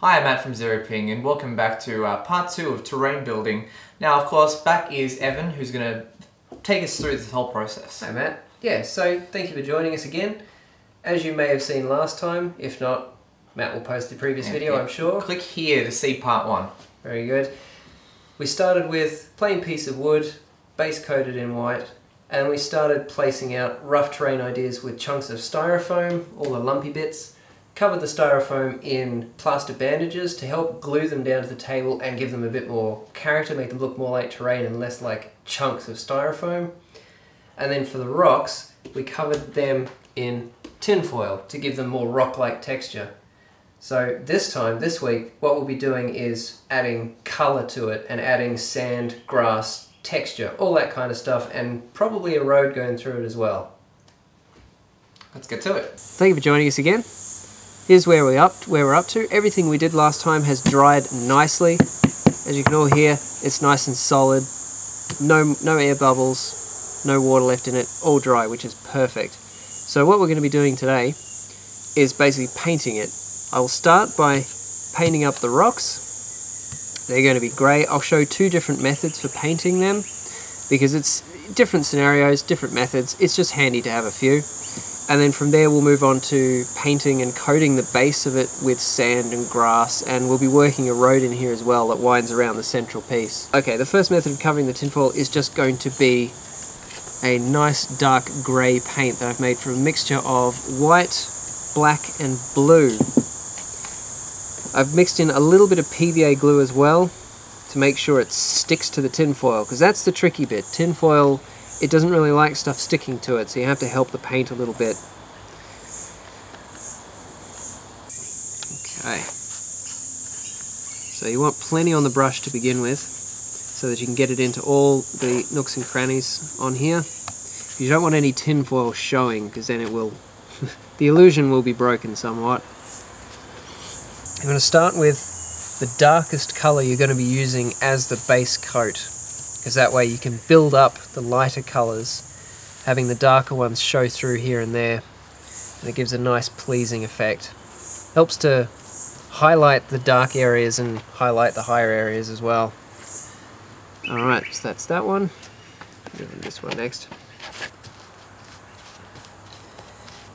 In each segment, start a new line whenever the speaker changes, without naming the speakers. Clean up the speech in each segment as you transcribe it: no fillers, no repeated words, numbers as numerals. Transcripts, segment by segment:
Hi, I'm Matt from Zero Ping and welcome back to part 2 of terrain building. Now, of course, back is Evan, who's going to take us through this whole process.
Hi Matt. Yeah, so thank you for joining us again. As you may have seen last time, if not, Matt will post the previous video, I'm sure.
Click here to see part 1.
Very good. We started with plain piece of wood, base coated in white, and we started placing out rough terrain ideas with chunks of styrofoam, all the lumpy bits. Covered the styrofoam in plaster bandages to help glue them down to the table and give them a bit more character, make them look more like terrain and less like chunks of styrofoam. And then for the rocks, we covered them in tinfoil to give them more rock-like texture. So this week, what we'll be doing is adding colour to it and adding sand, grass, texture, all that kind of stuff, and probably a road going through it as well.
Let's get to it.
Thank you for joining us again. Here's where we're up to. Everything we did last time has dried nicely. As you can all hear, it's nice and solid. No air bubbles, no water left in it, all dry, which is perfect. So what we're going to be doing today is basically painting it. I will start by painting up the rocks. They're going to be grey. I'll show 2 different methods for painting them because it's different scenarios, different methods. It's just handy to have a few. And then from there we'll move on to painting and coating the base of it with sand and grass, and we'll be working a road in here as well that winds around the central piece. Okay, the first method of covering the tinfoil is just going to be a nice dark grey paint that I've made from a mixture of white, black and blue. I've mixed in a little bit of PVA glue as well to make sure it sticks to the tinfoil, because that's the tricky bit. Tinfoil, it doesn't really like stuff sticking to it, so you have to help the paint a little bit. Okay. So you want plenty on the brush to begin with, so that you can get it into all the nooks and crannies on here. You don't want any tinfoil showing, because then it will, the illusion will be broken somewhat. I'm going to start with the darkest colour you're going to be using as the base coat, because that way you can build up the lighter colours, having the darker ones show through here and there, and it gives a nice pleasing effect. Helps to highlight the dark areas and highlight the higher areas as well. Alright, so that's that one. Doing this one next.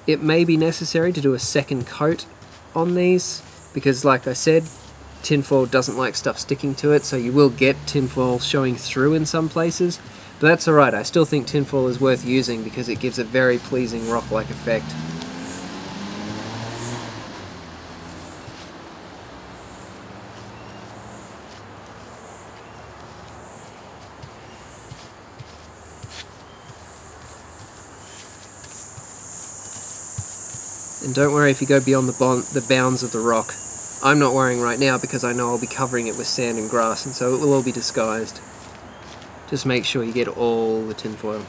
It may be necessary to do a second coat on these, because like I said, tinfoil doesn't like stuff sticking to it, so you will get tinfoil showing through in some places, but that's alright. I still think tinfoil is worth using because it gives a very pleasing rock-like effect. And don't worry if you go beyond the bounds of the rock. I'm not worrying right now because I know I'll be covering it with sand and grass, and so it will all be disguised. Just make sure you get all the tinfoil.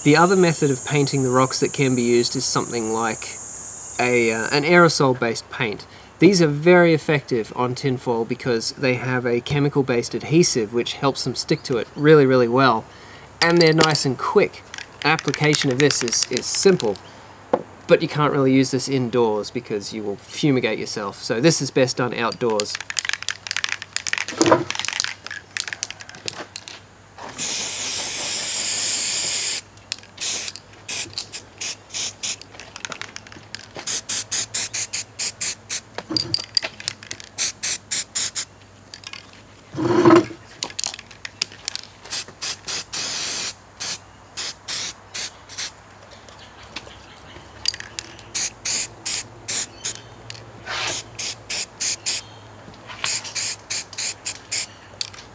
The other method of painting the rocks that can be used is something like an aerosol-based paint. These are very effective on tinfoil because they have a chemical-based adhesive which helps them stick to it really, really well. And they're nice and quick. Application of this is simple. But you can't really use this indoors because you will fumigate yourself. So this is best done outdoors.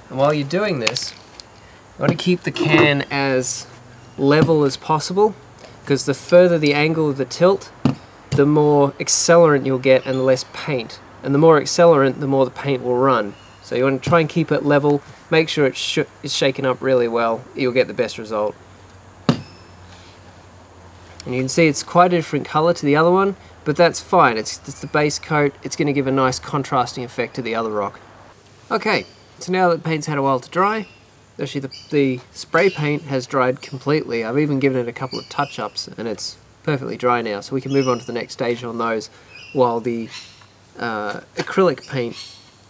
And while you're doing this, you want to keep the can as level as possible, because the further the angle of the tilt, the more accelerant you'll get and the less paint. And the more accelerant, the more the paint will run. So you want to try and keep it level, make sure it's shaken up really well, you'll get the best result. And you can see it's quite a different colour to the other one, but that's fine, it's the base coat, it's going to give a nice contrasting effect to the other rock. Okay. So now that the paint's had a while to dry, actually the spray paint has dried completely. I've even given it a couple of touch-ups and it's perfectly dry now, so we can move on to the next stage on those while the acrylic paint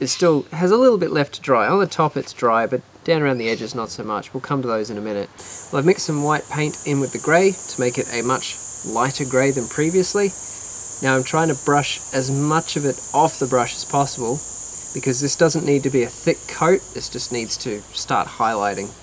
still has a little bit left to dry. On the top it's dry, but down around the edges not so much. We'll come to those in a minute. Well, I've mixed some white paint in with the grey to make it a much lighter grey than previously. Now I'm trying to brush as much of it off the brush as possible, because this doesn't need to be a thick coat, this just needs to start highlighting.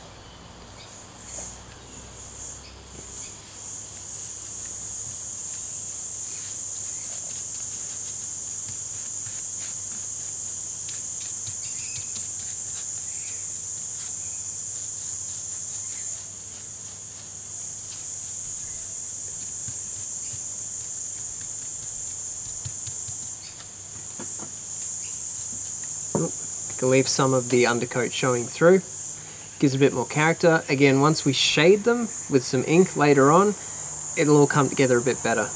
Can leave some of the undercoat showing through. Gives a bit more character. Again, once we shade them with some ink later on, it'll all come together a bit better.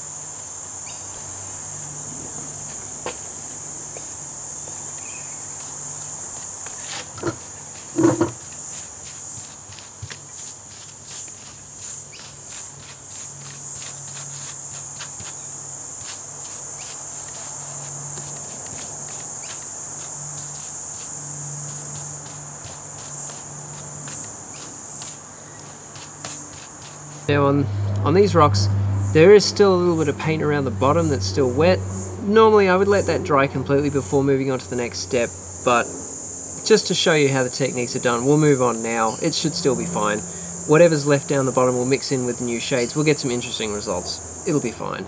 Now on these rocks, there is still a little bit of paint around the bottom that's still wet. Normally I would let that dry completely before moving on to the next step, but just to show you how the techniques are done, we'll move on now. It should still be fine. Whatever's left down the bottom will mix in with the new shades. We'll get some interesting results. It'll be fine.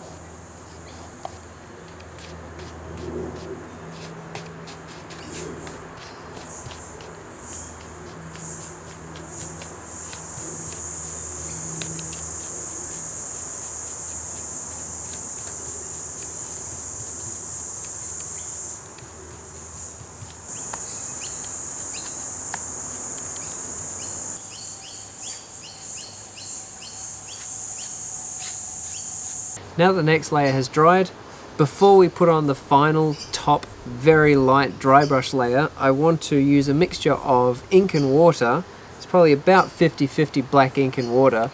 Now that the next layer has dried, before we put on the final top very light dry brush layer, I want to use a mixture of ink and water. It's probably about 50-50 black ink and water.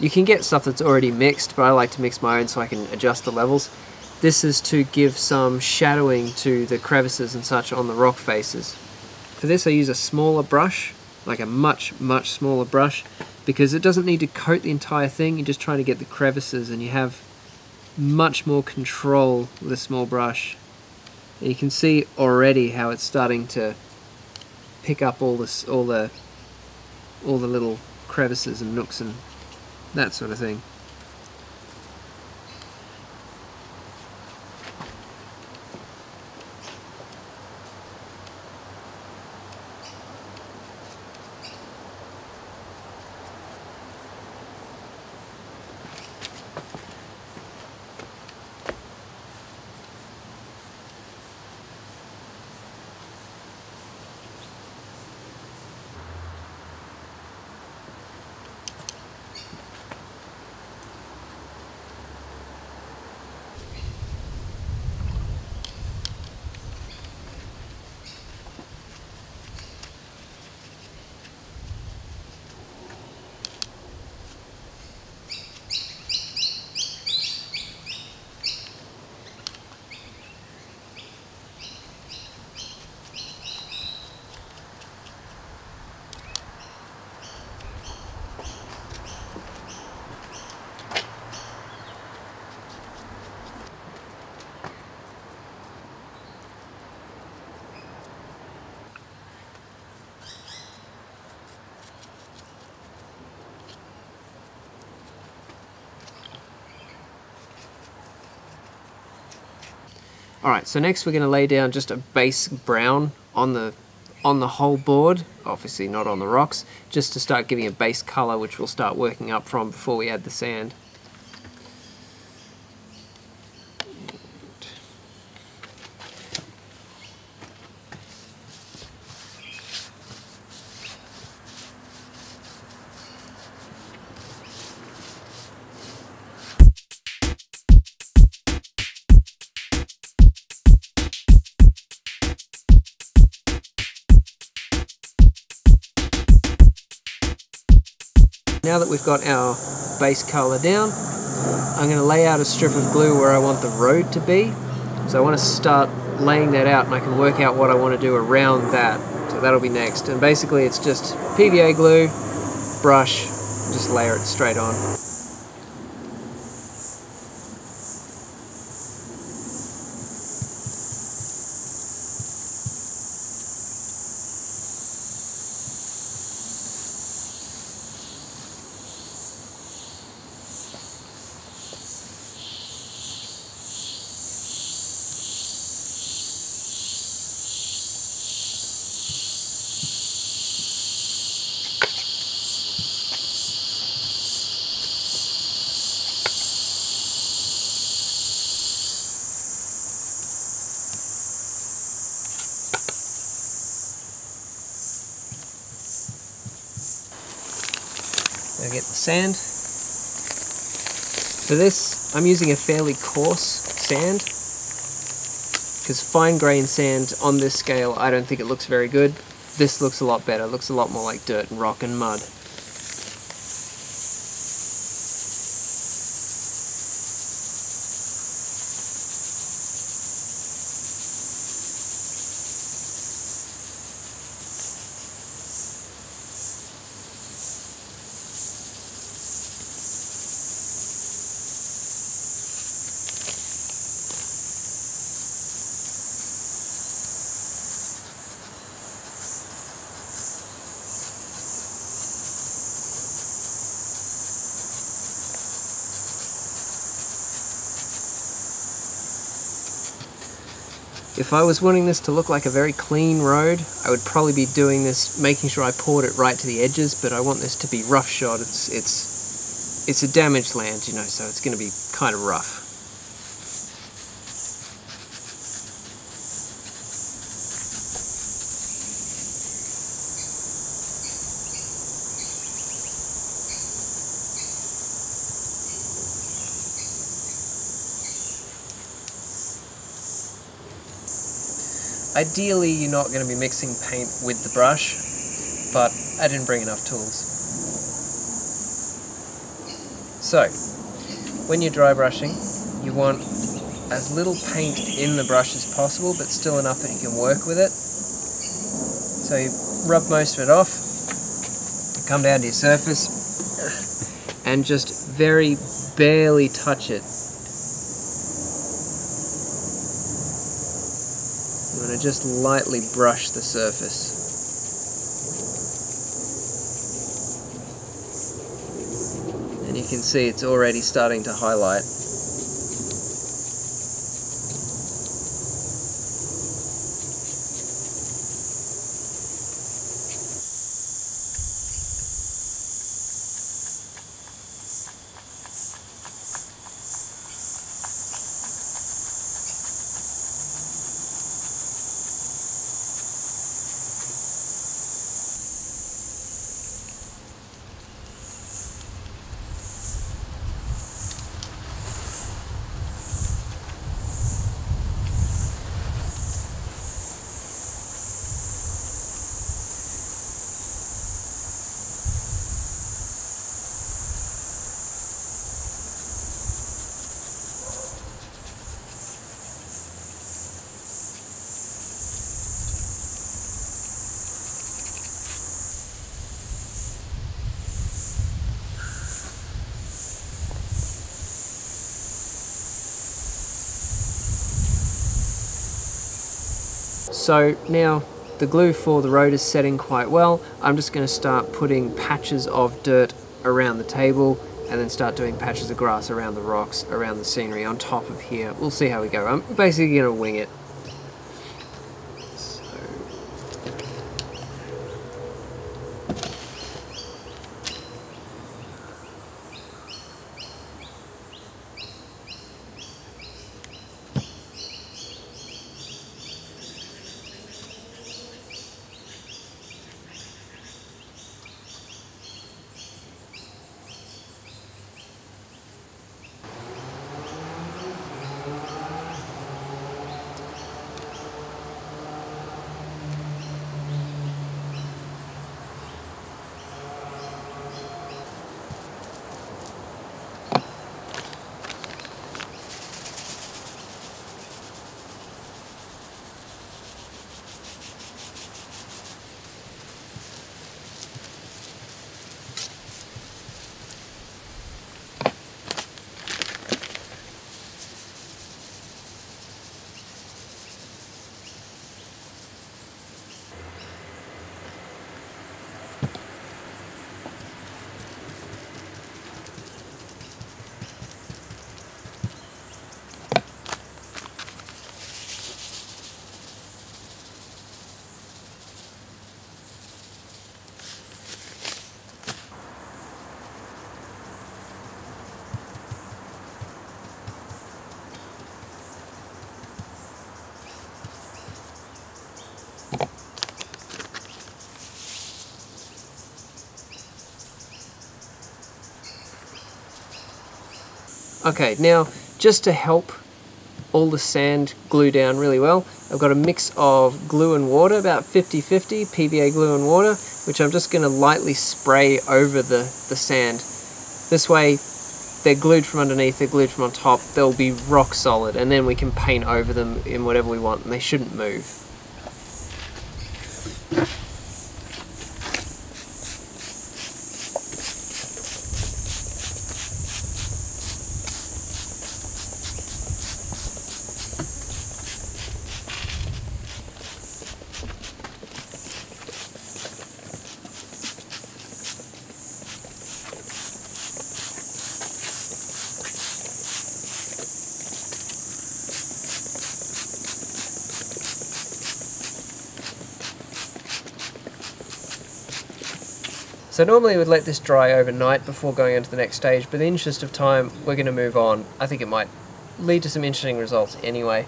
You can get stuff that's already mixed, but I like to mix my own so I can adjust the levels. This is to give some shadowing to the crevices and such on the rock faces. For this I use a smaller brush, like a much smaller brush, because it doesn't need to coat the entire thing. You're just trying to get the crevices, and you have much more control with a small brush. And you can see already how it's starting to pick up all the little crevices and nooks and that sort of thing. Alright, so next we're going to lay down just a base brown on the whole board, obviously not on the rocks, just to start giving a base colour which we'll start working up from before we add the sand. Now that we've got our base colour down, I'm going to lay out a strip of glue where I want the road to be. So I want to start laying that out, and I can work out what I want to do around that. So that'll be next. And basically it's just PVA glue, brush, just layer it straight on. Now get the sand. For this, I'm using a fairly coarse sand, because fine grain sand on this scale, I don't think it looks very good. This looks a lot better. It looks a lot more like dirt and rock and mud. If I was wanting this to look like a very clean road, I would probably be doing this, making sure I poured it right to the edges, but I want this to be roughshod. It's a damaged land, you know, so it's going to be kind of rough. Ideally, you're not going to be mixing paint with the brush, but I didn't bring enough tools. So, when you're dry brushing, you want as little paint in the brush as possible, but still enough that you can work with it. So you rub most of it off, come down to your surface, and just very barely touch it. You want to just lightly brush the surface. And you can see it's already starting to highlight. So now the glue for the road is setting quite well. I'm just going to start putting patches of dirt around the table and then start doing patches of grass around the rocks, around the scenery on top of here. We'll see how we go. I'm basically going to wing it. Okay, now just to help all the sand glue down really well, I've got a mix of glue and water, about 50-50 PVA glue and water, which I'm just going to lightly spray over the sand. This way they're glued from underneath, they're glued from on top, they'll be rock solid, and then we can paint over them in whatever we want and they shouldn't move. So normally we'd let this dry overnight before going on to the next stage, but in the interest of time, we're going to move on. I think it might lead to some interesting results anyway.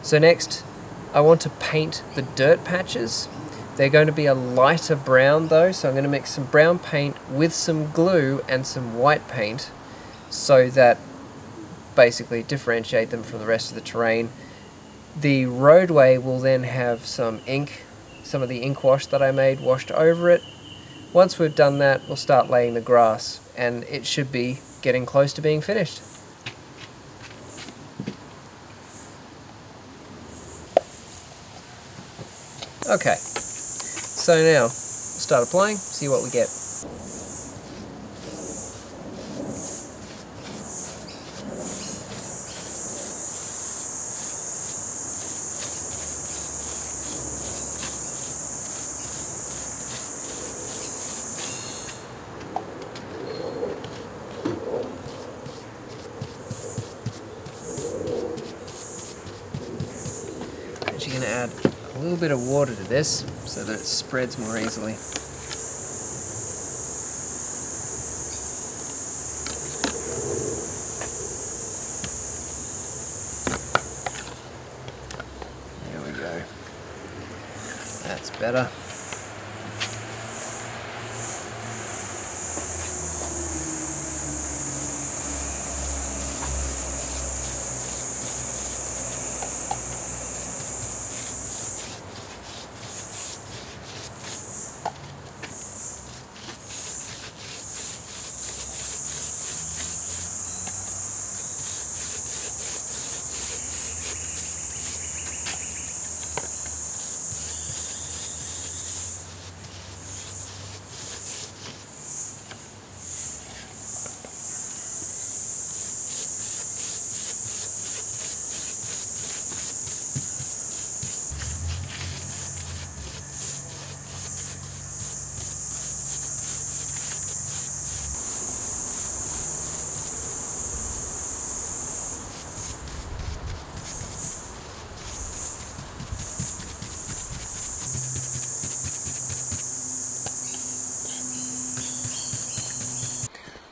So next, I want to paint the dirt patches. They're going to be a lighter brown though, so I'm going to mix some brown paint with some glue and some white paint so that basically differentiate them from the rest of the terrain. The roadway will then have some ink, some of the ink wash that I made washed over it. Once we've done that, we'll start laying the grass, and it should be getting close to being finished. Okay, so now we'll start applying, see what we get. You're going to add a little bit of water to this so that it spreads more easily. There we go. That's better.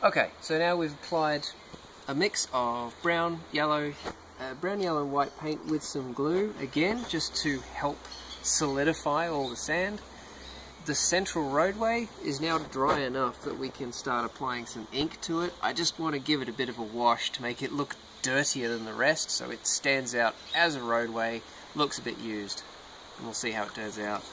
Okay, so now we've applied a mix of brown, yellow, and white paint with some glue, again, just to help solidify all the sand. The central roadway is now dry enough that we can start applying some ink to it. I just want to give it a bit of a wash to make it look dirtier than the rest, so it stands out as a roadway, looks a bit used, and we'll see how it turns out.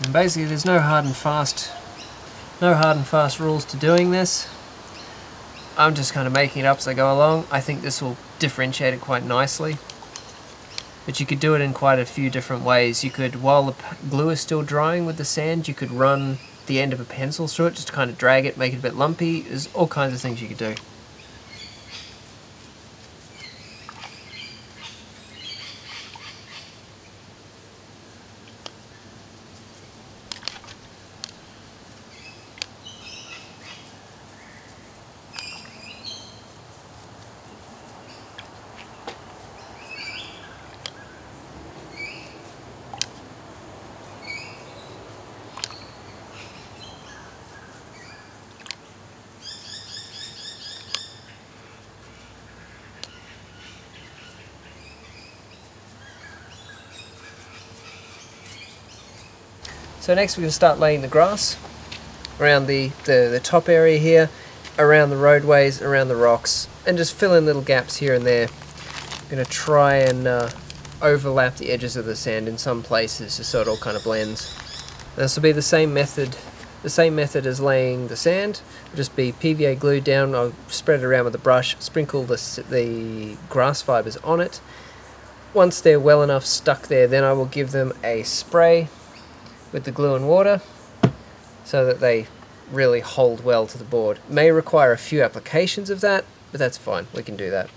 And basically there's no hard and fast rules to doing this. I'm just kind of making it up as I go along. I think this will differentiate it quite nicely. But you could do it in quite a few different ways. You could, while the glue is still drying with the sand, you could run the end of a pencil through it just to kind of drag it, make it a bit lumpy. There's all kinds of things you could do. So next we're going to start laying the grass around the top area here, around the roadways, around the rocks, and just fill in little gaps here and there. I'm going to try and overlap the edges of the sand in some places just so it all kind of blends. This will be the same method as laying the sand. It'll just be PVA glue down. I'll spread it around with a brush, sprinkle the grass fibers on it. Once they're well enough stuck there, then I will give them a spray with the glue and water so that they really hold well to the board. May require a few applications of that, but that's fine, we can do that.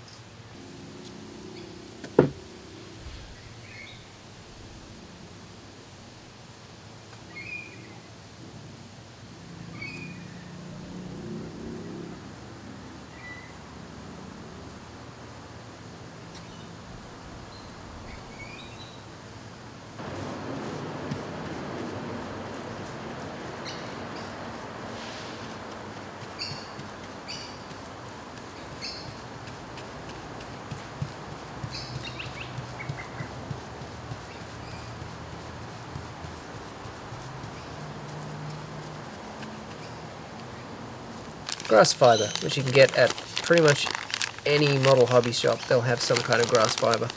Grass fibre, which you can get at pretty much any model hobby shop. They'll have some kind of grass fibre.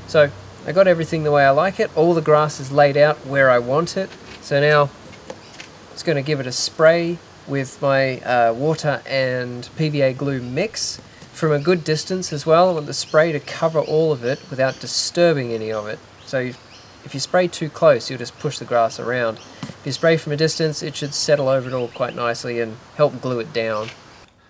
So I got everything the way I like it. All the grass is laid out where I want it. So now it's going to give it a spray with my water and PVA glue mix from a good distance as well. I want the spray to cover all of it without disturbing any of it. So if you spray too close, you'll just push the grass around. If you spray from a distance, it should settle over it all quite nicely and help glue it down.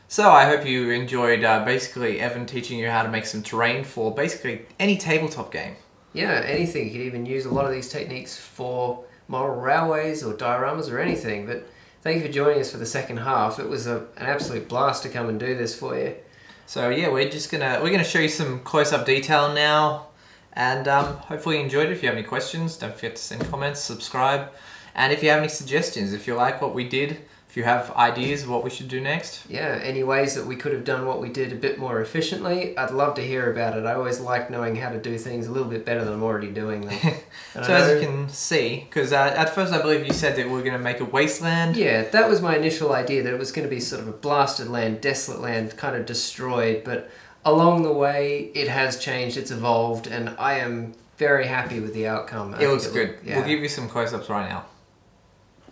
So I hope you enjoyed basically Evan teaching you how to make some terrain for basically any tabletop game.
Yeah, anything. You could even use a lot of these techniques for model railways or dioramas or anything. But thank you for joining us for the second half. It was an absolute blast to come and do this for you.
So yeah, we're gonna show you some close-up detail now, and hopefully you enjoyed it. If you have any questions, don't forget to send comments, subscribe, and if you have any suggestions, if you like what we did, if you have ideas of what we should do next. Yeah, any ways that we could have done what we did a bit more efficiently, I'd love to hear about it. I always like knowing how to do things a little bit better than I'm already doing them. So as you can see, because at first I believe you said that we were going to make a wasteland. Yeah, that was my initial idea, that it was going to be sort of a blasted land, desolate land, kind of destroyed, but along the way it has changed, it's evolved, and I am very happy with the outcome. It looks good. Yeah. We'll give you some close-ups right now.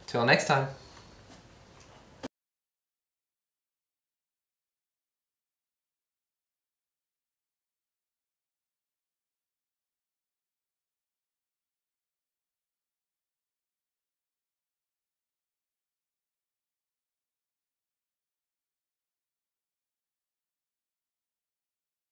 Till next time.